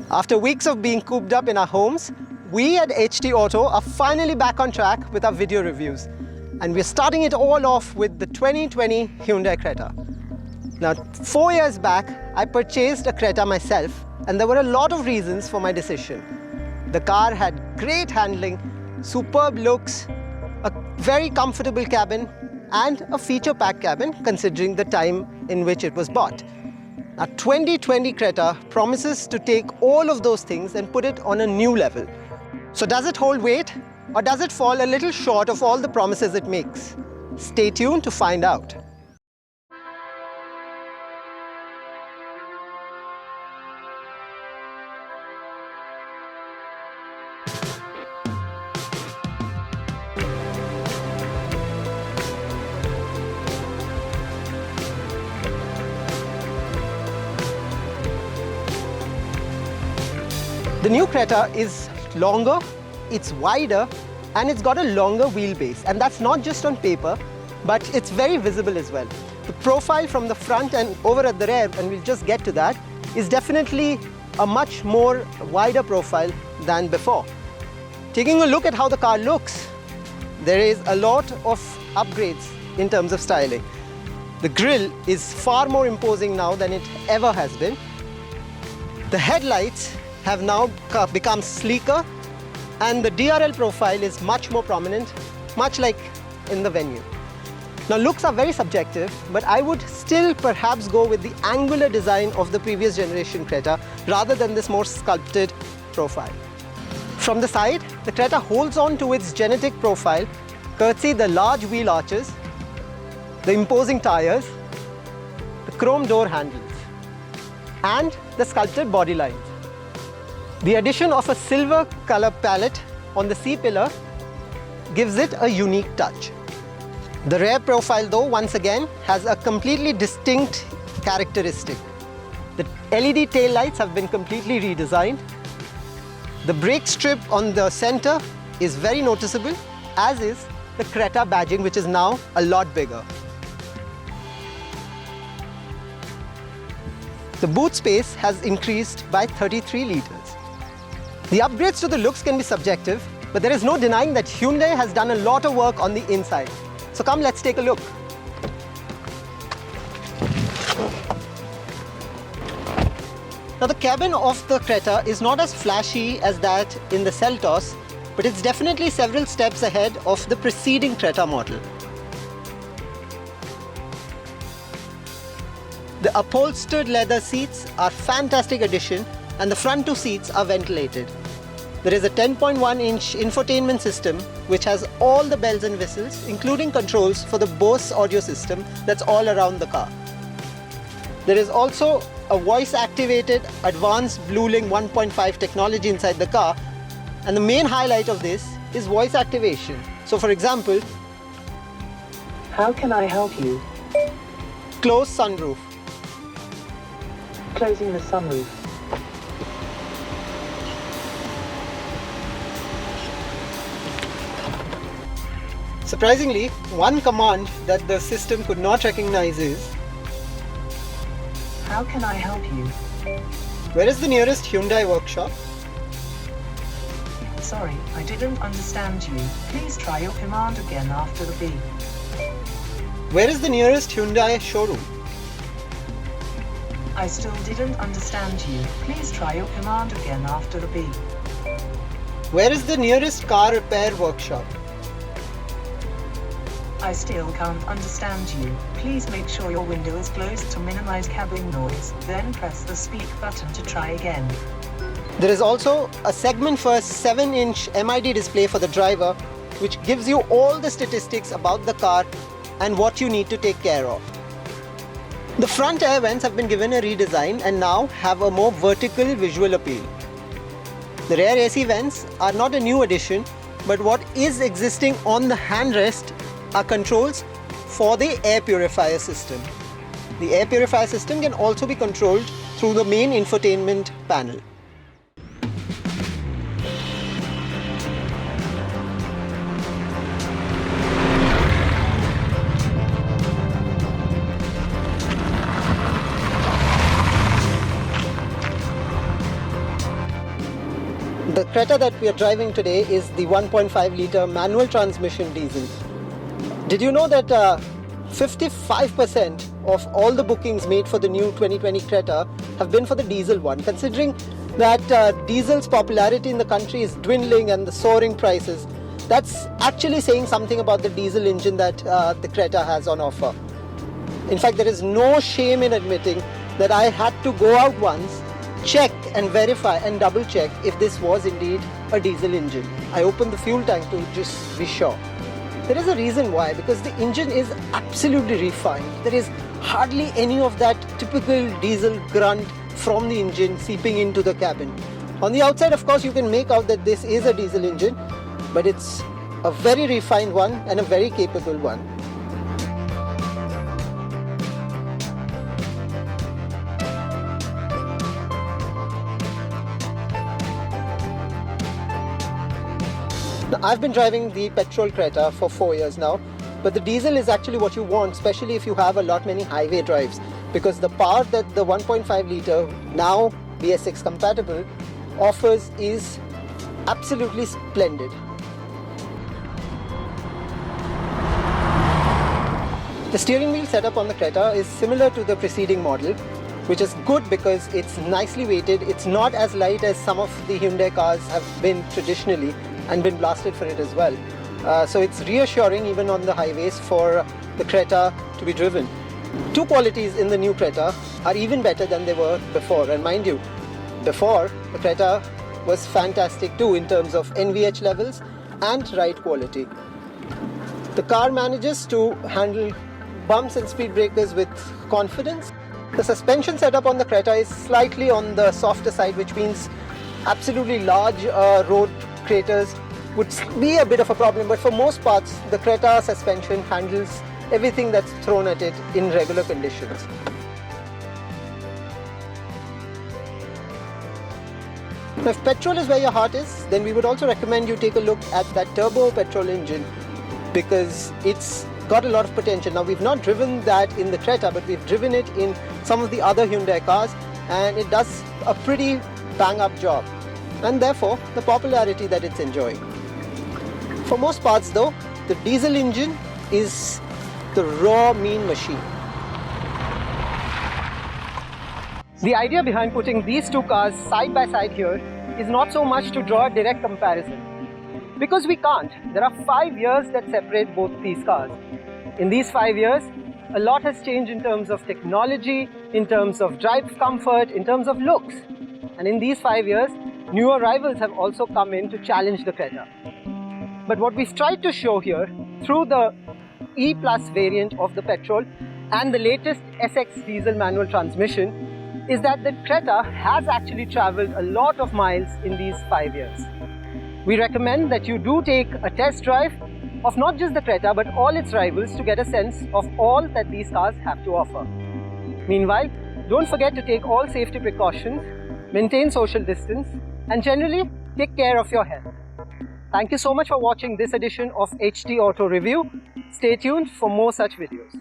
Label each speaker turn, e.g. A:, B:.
A: After weeks of being cooped up in our homes, we at HT Auto are finally back on track with our video reviews. And we're starting it all off with the 2020 Hyundai Creta. Now, 4 years back, I purchased a Creta myself, and there were a lot of reasons for my decision. The car had great handling, superb looks, a very comfortable cabin, and a feature-packed cabin considering the time in which it was bought. Now, 2020 Creta promises to take all of those things and put it on a new level. So does it hold weight, or does it fall a little short of all the promises it makes? Stay tuned to find out. The new Creta is longer, it's wider, and it's got a longer wheelbase. And that's not just on paper, but it's very visible as well. The profile from the front and over at the rear, and we'll just get to that, is definitely a much more wider profile than before. Taking a look at how the car looks, there is a lot of upgrades in terms of styling. The grille is far more imposing now than it ever has been. The headlights have now become sleeker, and the DRL profile is much more prominent, much like in the Venue. Now, looks are very subjective, but I would still perhaps go with the angular design of the previous generation Creta rather than this more sculpted profile. From the side, the Creta holds on to its genetic profile, courtesy the large wheel arches, the imposing tires, the chrome door handles, and the sculpted body lines. The addition of a silver color palette on the C-pillar gives it a unique touch. The rear profile, though, once again has a completely distinct characteristic. The LED tail lights have been completely redesigned. The brake strip on the center is very noticeable, as is the Creta badging, which is now a lot bigger. The boot space has increased by 33 liters. The upgrades to the looks can be subjective, but there is no denying that Hyundai has done a lot of work on the inside. So come, let's take a look. Now, the cabin of the Creta is not as flashy as that in the Seltos, but it's definitely several steps ahead of the preceding Creta model. The upholstered leather seats are a fantastic addition, and the front two seats are ventilated. There is a 10.1-inch infotainment system which has all the bells and whistles, including controls for the Bose audio system that's all around the car. There is also a voice-activated advanced BlueLink 1.5 technology inside the car, and the main highlight of this is voice activation. So for example,
B: how can I help you?
A: Close sunroof.
B: Closing the sunroof.
A: Surprisingly, one command that the system could not recognize is,
B: how can I help you?
A: Where is the nearest Hyundai workshop?
B: Sorry, I didn't understand you. Please try your command again after the beep.
A: Where is the nearest Hyundai showroom?
B: I still didn't understand you. Please try your command again after the beep.
A: Where is the nearest car repair workshop?
B: I still can't understand you. Please make sure your window is closed to minimize cabin noise, then press the speak button to try again.
A: There is also a segment first 7-inch MID display for the driver, which gives you all the statistics about the car and what you need to take care of. The front air vents have been given a redesign and now have a more vertical visual appeal. The rear AC vents are not a new addition, but what is existing on the handrest are controls for the air purifier system. The air purifier system can also be controlled through the main infotainment panel. The Creta that we are driving today is the 1.5 litre manual transmission diesel. Did you know that 55% of all the bookings made for the new 2020 Creta have been for the diesel one? Considering that diesel's popularity in the country is dwindling and the soaring prices, that's actually saying something about the diesel engine that the Creta has on offer. In fact, there is no shame in admitting that I had to go out once, check and verify and double check if this was indeed a diesel engine. I opened the fuel tank to just be sure. There is a reason why, because the engine is absolutely refined. There is hardly any of that typical diesel grunt from the engine seeping into the cabin. On the outside, of course, you can make out that this is a diesel engine, but it's a very refined one and a very capable one. Now, I've been driving the petrol Creta for 4 years now, but the diesel is actually what you want, especially if you have a lot many highway drives, because the power that the 1.5 litre, now BS6 compatible, offers is absolutely splendid. The steering wheel setup on the Creta is similar to the preceding model, which is good because it's nicely weighted. It's not as light as some of the Hyundai cars have been traditionally and been blasted for it as well. So it's reassuring even on the highways for the Creta to be driven. Two qualities in the new Creta are even better than they were before. And mind you, before, the Creta was fantastic too in terms of NVH levels and ride quality. The car manages to handle bumps and speed breakers with confidence. The suspension setup on the Creta is slightly on the softer side, which means absolutely large road craters would be a bit of a problem, but for most parts the Creta suspension handles everything that's thrown at it in regular conditions. Now, if petrol is where your heart is, then we would also recommend you take a look at that turbo petrol engine, because it's got a lot of potential. Now, we've not driven that in the Creta, but we've driven it in some of the other Hyundai cars, and it does a pretty bang up job, and therefore the popularity that it's enjoying. For most parts though, the diesel engine is the raw mean machine. The idea behind putting these two cars side by side here is not so much to draw a direct comparison, because we can't. There are 5 years that separate both these cars. In these 5 years, a lot has changed in terms of technology, in terms of drive comfort, in terms of looks. And in these 5 years, newer rivals have also come in to challenge the Creta. But what we've tried to show here through the E Plus variant of the petrol and the latest SX diesel manual transmission is that the Creta has actually traveled a lot of miles in these 5 years. We recommend that you do take a test drive of not just the Creta but all its rivals to get a sense of all that these cars have to offer. Meanwhile, don't forget to take all safety precautions, maintain social distance, and generally take care of your health. Thank you so much for watching this edition of HT Auto Review. Stay tuned for more such videos.